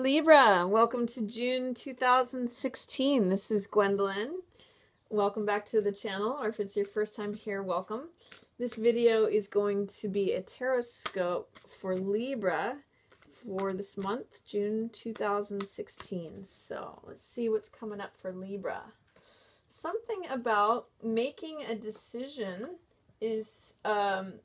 Libra, welcome to June 2016. This is Gwendolyn. Welcome back to the channel, or if it's your first time here, welcome. This video is going to be a Tarotscope for Libra for this month, June 2016. So let's see what's coming up for Libra. Something about making a decision is kind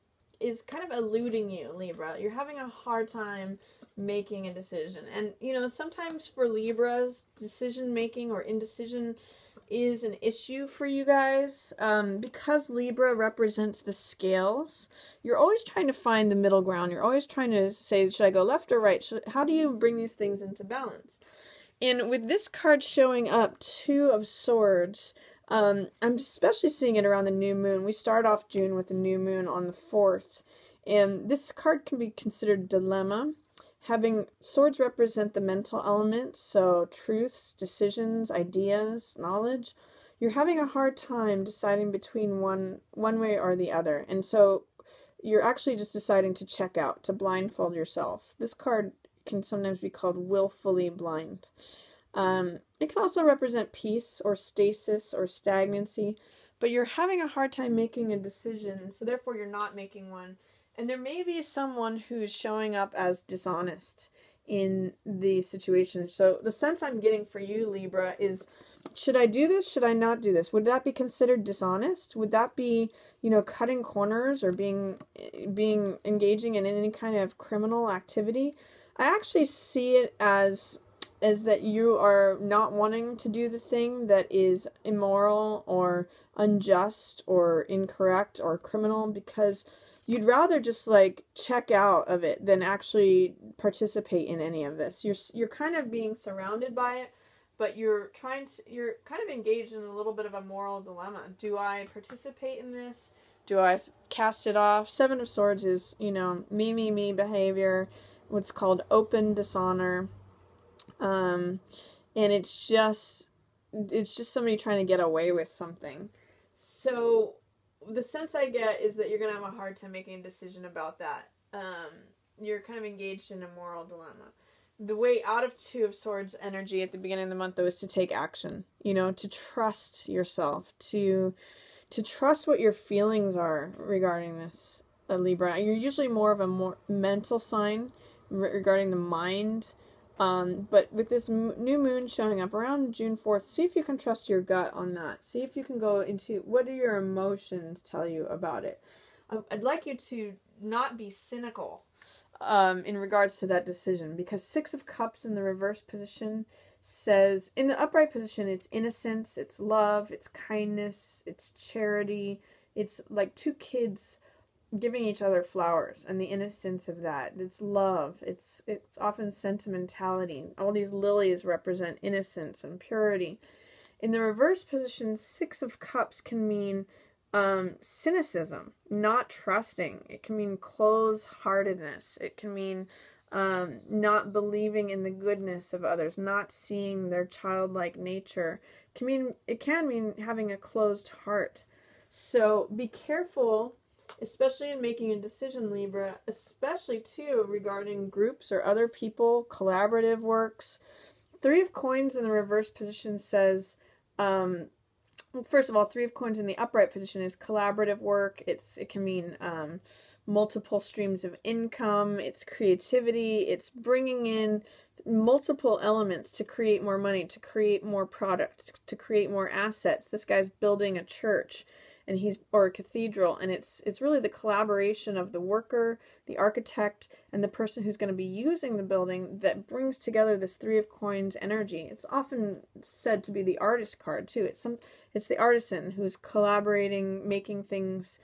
of eluding you, Libra. You're having a hard time making a decision. And, you know, sometimes for Libras, decision making or indecision is an issue for you guys. Because Libra represents the scales, you're always trying to find the middle ground. You're always trying to say, should I go left or right? How do you bring these things into balance? And with this card showing up, Two of Swords, I'm especially seeing it around the new moon. We start off June with the new moon on the 4th. And this card can be considered dilemma. Having swords represent the mental elements, so truths, decisions, ideas, knowledge. You're having a hard time deciding between one way or the other. And so you're actually just deciding to check out, to blindfold yourself. This card can sometimes be called willfully blind. It can also represent peace or stasis or stagnancy, but you're having a hard time making a decision, so therefore you're not making one. And there may be someone who's showing up as dishonest in the situation. So the sense I'm getting for you, Libra, is, should I do this? Should I not do this? Would that be considered dishonest? Would that be, you know, cutting corners or being engaging in any kind of criminal activity? I actually see it as that you are not wanting to do the thing that is immoral or unjust or incorrect or criminal, because you'd rather just like check out of it than actually participate in any of this. You're kind of being surrounded by it, but you're kind of engaged in a little bit of a moral dilemma. Do I participate in this? Do I cast it off? Seven of Swords is, you know, me behavior, what's called open dishonor. And it's just somebody trying to get away with something. So the sense I get is that you're going to have a hard time making a decision about that. You're kind of engaged in a moral dilemma. The way out of Two of Swords energy at the beginning of the month, though, is to take action. You know, to trust yourself, to trust what your feelings are regarding this, Libra. You're usually more of a more mental sign regarding the mind. But with this new moon showing up around June 4th, see if you can trust your gut on that. See if you can go into, what do your emotions tell you about it? I'd like you to not be cynical in regards to that decision, because Six of Cups in the reverse position says, in the upright position, it's innocence, it's love, it's kindness, it's charity. It's like two kids giving each other flowers and the innocence of that. It's love. It's often sentimentality. All these lilies represent innocence and purity. In the reverse position, Six of Cups can mean cynicism, not trusting. It can mean close-heartedness. It can mean not believing in the goodness of others, not seeing their childlike nature. It can mean having a closed heart. So be careful, especially in making a decision, Libra, especially too regarding groups or other people, collaborative works. Three of Coins in the reverse position says, well, first of all, Three of Coins in the upright position is collaborative work. It can mean multiple streams of income. It's creativity. It's bringing in multiple elements to create more money, to create more product, to create more assets. This guy's building a church, and or a cathedral, and it's really the collaboration of the worker, the architect, and the person who's going to be using the building that brings together this Three of Coins energy. It's often said to be the artist card too. It's the artisan who's collaborating, making things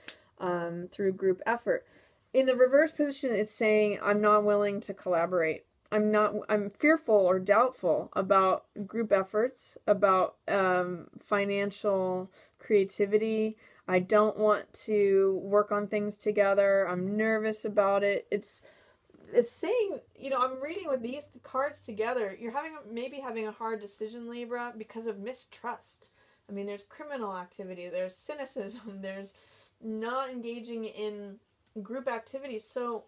through group effort. In the reverse position, it's saying, I'm not willing to collaborate. I'm fearful or doubtful about group efforts, about financial creativity. I don't want to work on things together. I'm nervous about it. It's saying, you know, I'm reading with these cards together, you're maybe having a hard decision, Libra, because of mistrust. I mean, there's criminal activity, there's cynicism, there's not engaging in group activities. So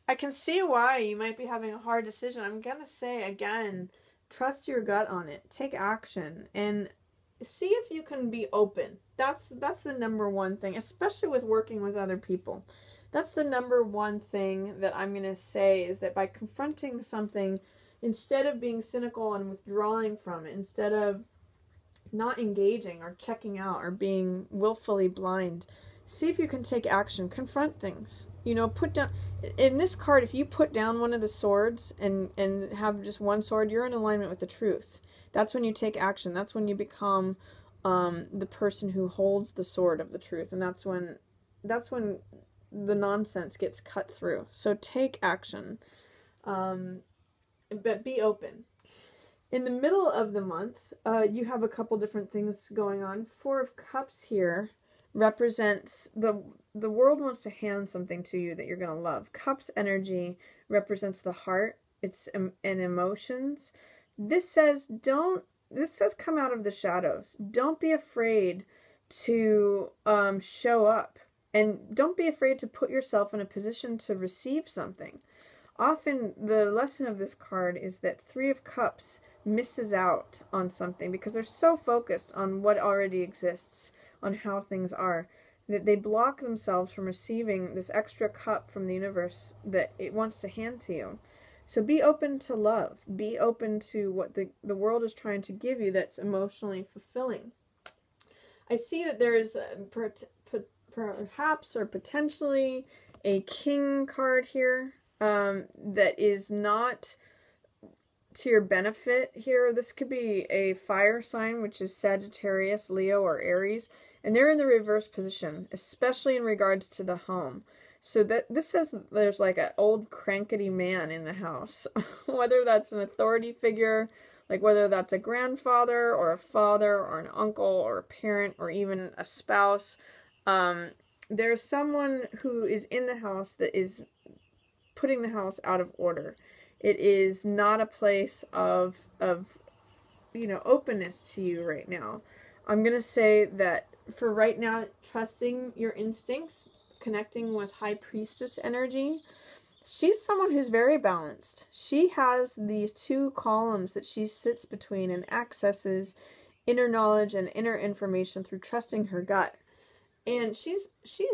I can see why you might be having a hard decision. I'm going to say again, trust your gut on it. Take action and see if you can be open. That's the number one thing, especially with working with other people. That's the number one thing that I'm going to say, is that by confronting something, instead of being cynical and withdrawing from it, instead of not engaging or checking out or being willfully blind, see if you can take action. Confront things. You know, put down, in this card, if you put down one of the swords and have just one sword, you're in alignment with the truth. That's when you take action. That's when you become the person who holds the sword of the truth. And that's when the nonsense gets cut through. So take action. But be open. In the middle of the month, you have a couple different things going on. Four of Cups here represents the world wants to hand something to you that you're going to love. Cups energy represents the heart, and emotions. This says come out of the shadows. Don't be afraid to show up, and don't be afraid to put yourself in a position to receive something. Often the lesson of this card is that Three of Cups misses out on something because they're so focused on what already exists, on how things are, that they block themselves from receiving this extra cup from the universe that it wants to hand to you. So be open to love. Be open to what the world is trying to give you that's emotionally fulfilling. I see that there is perhaps or potentially a King card here that is not to your benefit here. This could be a fire sign, which is Sagittarius, Leo, or Aries, and they're in the reverse position, especially in regards to the home. So that this says there's like an old crankety man in the house, whether that's an authority figure, like whether that's a grandfather or a father or an uncle or a parent or even a spouse. There's someone who is in the house that is putting the house out of order. It is not a place of openness to you right now. I'm going to say that for right now, trusting your instincts, connecting with High Priestess energy. She's someone who's very balanced. She has these two columns that she sits between and accesses inner knowledge and inner information through trusting her gut. And she's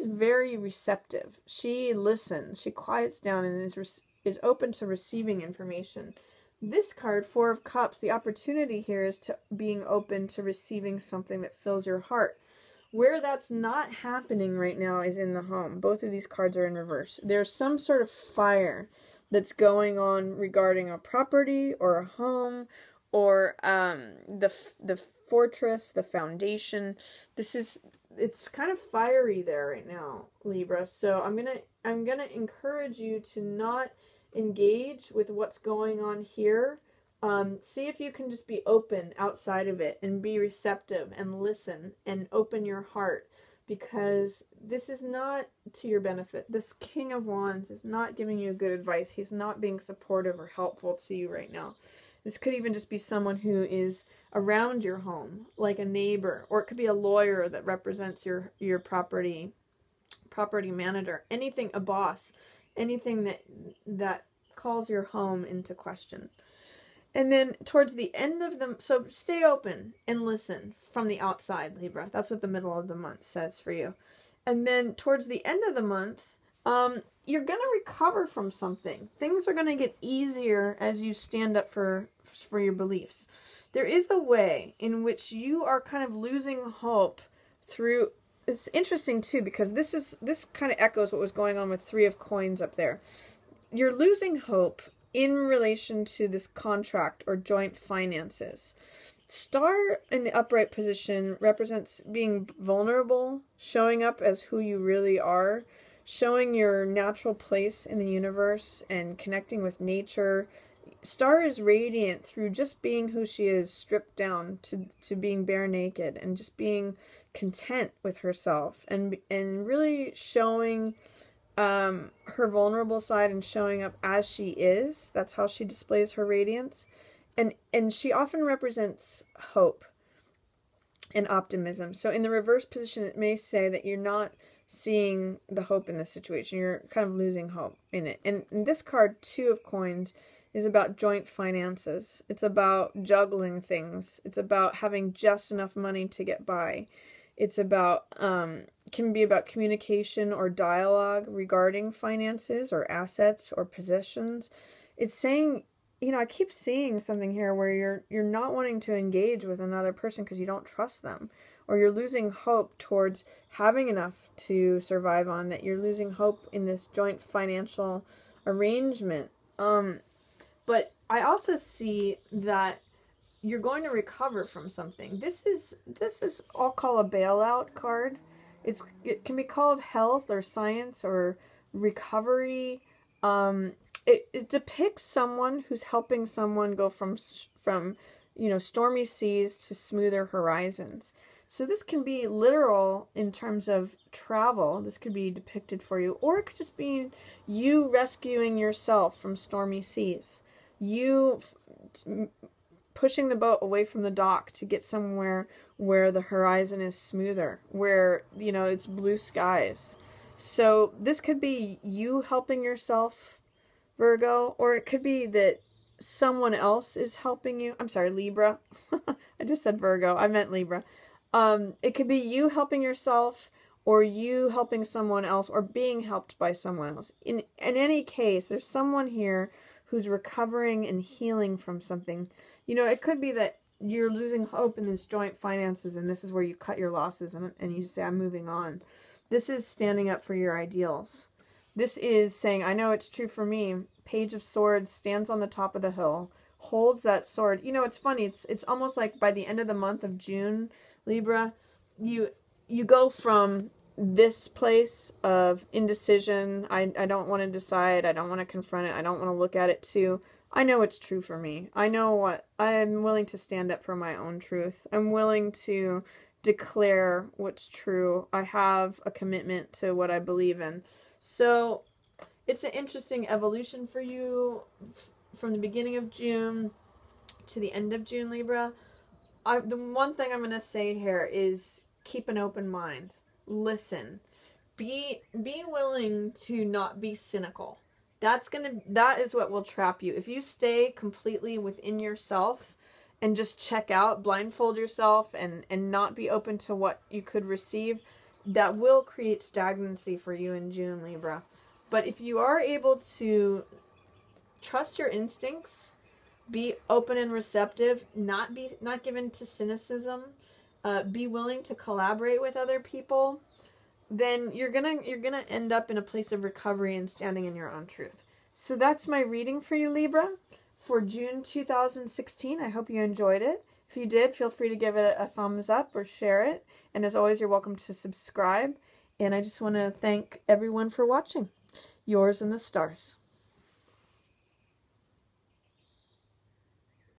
very receptive. She listens. She quiets down and is open to receiving information. This card, Four of Cups, the opportunity here is to being open to receiving something that fills your heart. Where that's not happening right now is in the home. Both of these cards are in reverse. There's some sort of fire that's going on regarding a property or a home or the fortress, the foundation. It's kind of fiery there right now, Libra. So I'm gonna encourage you to not engage with what's going on here. See if you can just be open outside of it and be receptive and listen and open your heart, because this is not to your benefit. This King of Wands is not giving you good advice. He's not being supportive or helpful to you right now. This could even just be someone who is around your home, like a neighbor, or it could be a lawyer that represents your property manager, anything, a boss, anything that calls your home into question. And then towards the end of the, so stay open and listen from the outside, Libra. That's what the middle of the month says for you. And then towards the end of the month, you're going to recover from something. Things are going to get easier as you stand up for your beliefs. There is a way in which you are kind of losing hope through. It's interesting too, because this kind of echoes what was going on with Three of Coins up there. You're losing hope in relation to this contract or joint finances. Star in the upright position represents being vulnerable, showing up as who you really are, showing your natural place in the universe and connecting with nature. Star is radiant through just being who she is, stripped down to being bare naked and just being content with herself and really showing her vulnerable side and showing up as she is. That's how she displays her radiance. And she often represents hope and optimism. So in the reverse position, it may say that you're not seeing the hope in this situation. You're kind of losing hope in it. And this card, Two of Coins, is about joint finances. It's about juggling things. It's about having just enough money to get by. It's about, can be about communication or dialogue regarding finances or assets or possessions. It's saying, you know, I keep seeing something here where you're not wanting to engage with another person because you don't trust them, or you're losing hope towards having enough to survive on, that you're losing hope in this joint financial arrangement. But I also see that you're going to recover from something. This is I'll call a bailout card. It can be called health or science or recovery. It depicts someone who's helping someone go from you know, stormy seas to smoother horizons. So this can be literal in terms of travel. This could be depicted for you, or it could just be you rescuing yourself from stormy seas. You pushing the boat away from the dock to get somewhere where the horizon is smoother, where, you know, it's blue skies. So this could be you helping yourself, Virgo, or it could be that someone else is helping you. I'm sorry, Libra. I just said Virgo. I meant Libra. It could be you helping yourself, or you helping someone else, or being helped by someone else. In any case, there's someone here who's recovering and healing from something. You know, it could be that you're losing hope in this joint finances, and this is where you cut your losses and you say, I'm moving on. This is standing up for your ideals. This is saying, I know it's true for me. Page of Swords stands on the top of the hill, holds that sword. You know, it's funny. It's almost like by the end of the month of June, Libra, you go from this place of indecision, I don't want to decide, I don't want to confront it, I don't want to look at it, to I know it's true for me. I know what I'm willing to stand up for my own truth. I'm willing to declare what's true. I have a commitment to what I believe in. So it's an interesting evolution for you from the beginning of June to the end of June, Libra. The one thing I'm going to say here is keep an open mind. Listen. Be willing to not be cynical. That is what will trap you. If you stay completely within yourself and just check out, blindfold yourself and not be open to what you could receive, that will create stagnancy for you in June, Libra. But if you are able to trust your instincts, be open and receptive, not given to cynicism, be willing to collaborate with other people, then you're gonna end up in a place of recovery and standing in your own truth. So that's my reading for you, Libra, for June 2016. I hope you enjoyed it. If you did, feel free to give it a thumbs up or share it. And as always, you're welcome to subscribe. And I just want to thank everyone for watching. Yours in the stars.